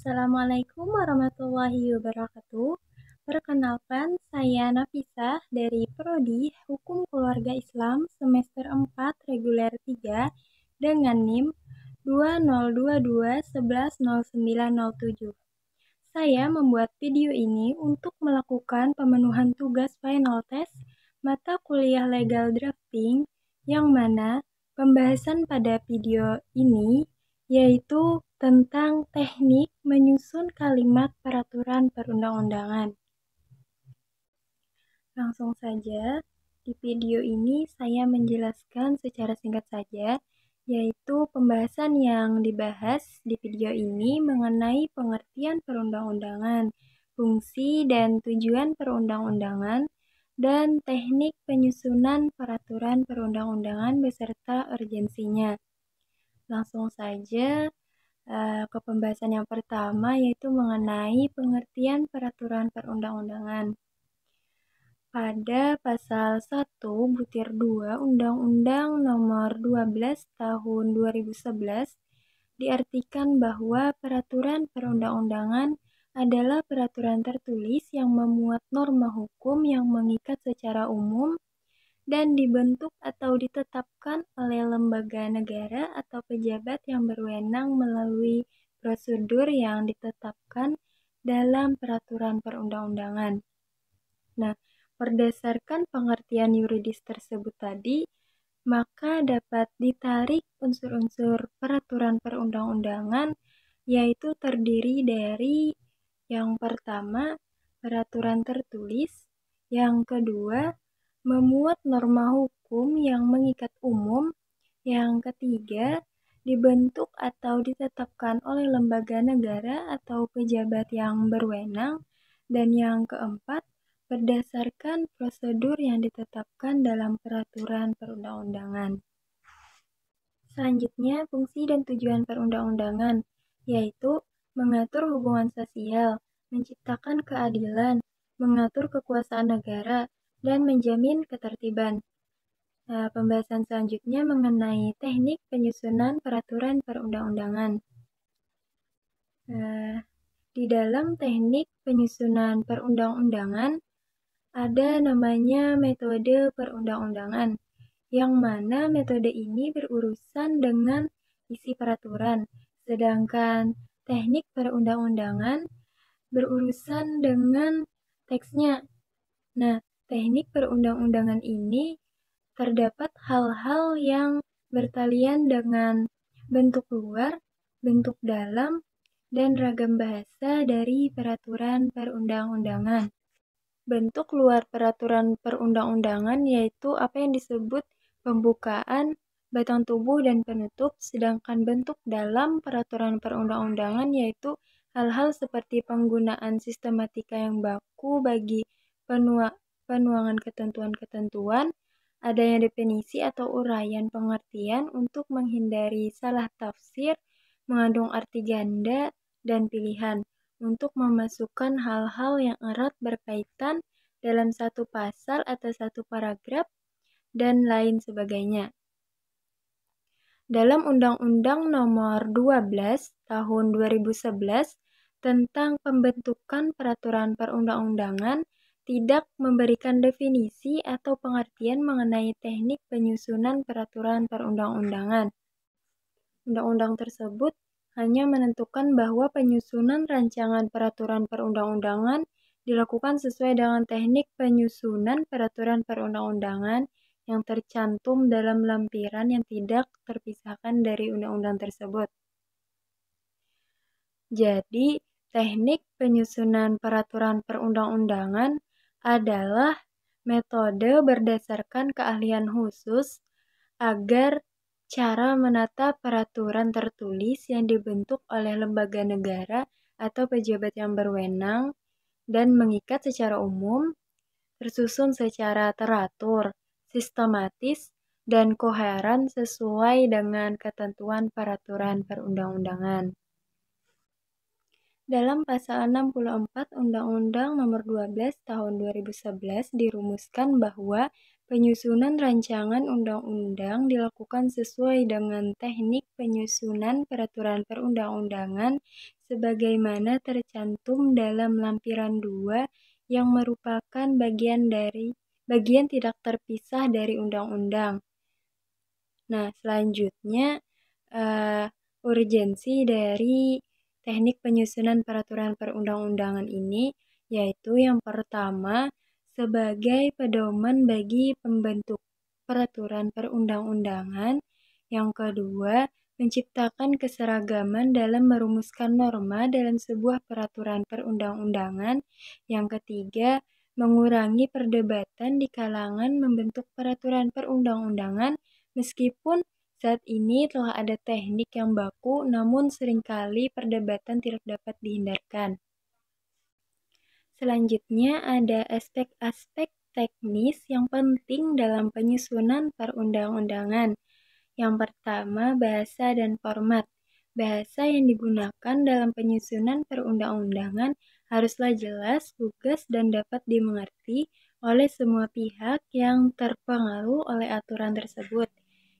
Assalamualaikum warahmatullahi wabarakatuh. Perkenalkan, saya Nafisah dari Prodi Hukum Keluarga Islam semester 4 reguler 3 dengan NIM 2022110907. Saya membuat video ini untuk melakukan pemenuhan tugas final test mata kuliah legal drafting yang mana pembahasan pada video ini yaitu tentang teknik menyusun kalimat peraturan perundang-undangan. Langsung saja, di video ini saya menjelaskan secara singkat saja, yaitu pembahasan yang dibahas di video ini mengenai pengertian perundang-undangan, fungsi dan tujuan perundang-undangan, dan teknik penyusunan peraturan perundang-undangan beserta urgensinya. Langsung saja ke pembahasan yang pertama, yaitu mengenai pengertian peraturan perundang-undangan. Pada pasal 1 butir 2 Undang-Undang Nomor 12 Tahun 2011 diartikan bahwa peraturan perundang-undangan adalah peraturan tertulis yang memuat norma hukum yang mengikat secara umum dan dibentuk atau ditetapkan oleh lembaga negara atau pejabat yang berwenang melalui prosedur yang ditetapkan dalam peraturan perundang-undangan. Nah, berdasarkan pengertian yuridis tersebut tadi, maka dapat ditarik unsur-unsur peraturan perundang-undangan, yaitu terdiri dari yang pertama, peraturan tertulis, yang kedua, memuat norma hukum yang mengikat umum, yang ketiga, dibentuk atau ditetapkan oleh lembaga negara atau pejabat yang berwenang, dan yang keempat, berdasarkan prosedur yang ditetapkan dalam peraturan perundang-undangan. Selanjutnya, fungsi dan tujuan perundang-undangan, yaitu mengatur hubungan sosial, menciptakan keadilan, mengatur kekuasaan negara, dan menjamin ketertiban. Nah, pembahasan selanjutnya mengenai teknik penyusunan peraturan perundang-undangan. Di dalam teknik penyusunan perundang-undangan, ada namanya metode perundang-undangan, yang mana metode ini berurusan dengan isi peraturan, sedangkan teknik perundang-undangan berurusan dengan teksnya. Nah, teknik perundang-undangan ini terdapat hal-hal yang bertalian dengan bentuk luar, bentuk dalam, dan ragam bahasa dari peraturan perundang-undangan. Bentuk luar peraturan perundang-undangan yaitu apa yang disebut pembukaan, batang tubuh, dan penutup, sedangkan bentuk dalam peraturan perundang-undangan yaitu hal-hal seperti penggunaan sistematika yang baku bagi penuangan ketentuan-ketentuan, adanya definisi atau uraian pengertian untuk menghindari salah tafsir, mengandung arti ganda, dan pilihan, untuk memasukkan hal-hal yang erat berkaitan dalam satu pasal atau satu paragraf, dan lain sebagainya. Dalam Undang-Undang Nomor 12 Tahun 2011 tentang pembentukan peraturan perundang-undangan tidak memberikan definisi atau pengertian mengenai teknik penyusunan peraturan perundang-undangan. Undang-undang tersebut hanya menentukan bahwa penyusunan rancangan peraturan perundang-undangan dilakukan sesuai dengan teknik penyusunan peraturan perundang-undangan yang tercantum dalam lampiran yang tidak terpisahkan dari undang-undang tersebut. Jadi, teknik penyusunan peraturan perundang-undangan adalah metode berdasarkan keahlian khusus agar cara menata peraturan tertulis yang dibentuk oleh lembaga negara atau pejabat yang berwenang dan mengikat secara umum, tersusun secara teratur, sistematis, dan koheren sesuai dengan ketentuan peraturan perundang-undangan. Dalam pasal 64 Undang-Undang Nomor 12 Tahun 2011 dirumuskan bahwa penyusunan rancangan undang-undang dilakukan sesuai dengan teknik penyusunan peraturan perundang-undangan sebagaimana tercantum dalam lampiran 2 yang merupakan bagian tidak terpisah dari undang-undang. Nah, selanjutnya urgensi dari teknik penyusunan peraturan perundang-undangan ini yaitu yang pertama sebagai pedoman bagi pembentuk peraturan perundang-undangan, yang kedua menciptakan keseragaman dalam merumuskan norma dalam sebuah peraturan perundang-undangan, yang ketiga mengurangi perdebatan di kalangan membentuk peraturan perundang-undangan. Meskipun saat ini telah ada teknik yang baku, namun seringkali perdebatan tidak dapat dihindarkan. Selanjutnya ada aspek-aspek teknis yang penting dalam penyusunan perundang-undangan. Yang pertama, bahasa dan format. Bahasa yang digunakan dalam penyusunan perundang-undangan haruslah jelas, lugas, dan dapat dimengerti oleh semua pihak yang terpengaruh oleh aturan tersebut.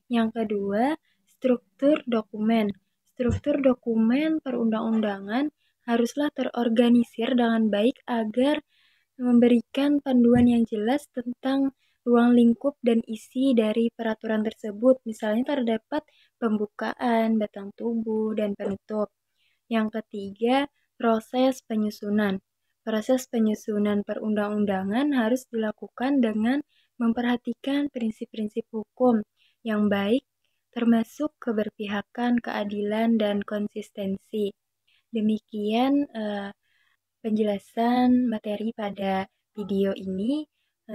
Yang kedua, struktur dokumen. Struktur dokumen perundang-undangan haruslah terorganisir dengan baik agar memberikan panduan yang jelas tentang ruang lingkup dan isi dari peraturan tersebut. Misalnya terdapat pembukaan, batang tubuh, dan penutup. Yang ketiga, proses penyusunan. Proses penyusunan perundang-undangan harus dilakukan dengan memperhatikan prinsip-prinsip hukum yang baik, termasuk keberpihakan, keadilan, dan konsistensi. Demikian penjelasan materi pada video ini.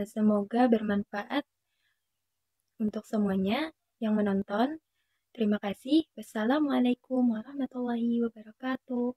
Semoga bermanfaat untuk semuanya yang menonton. Terima kasih. Wassalamualaikum warahmatullahi wabarakatuh.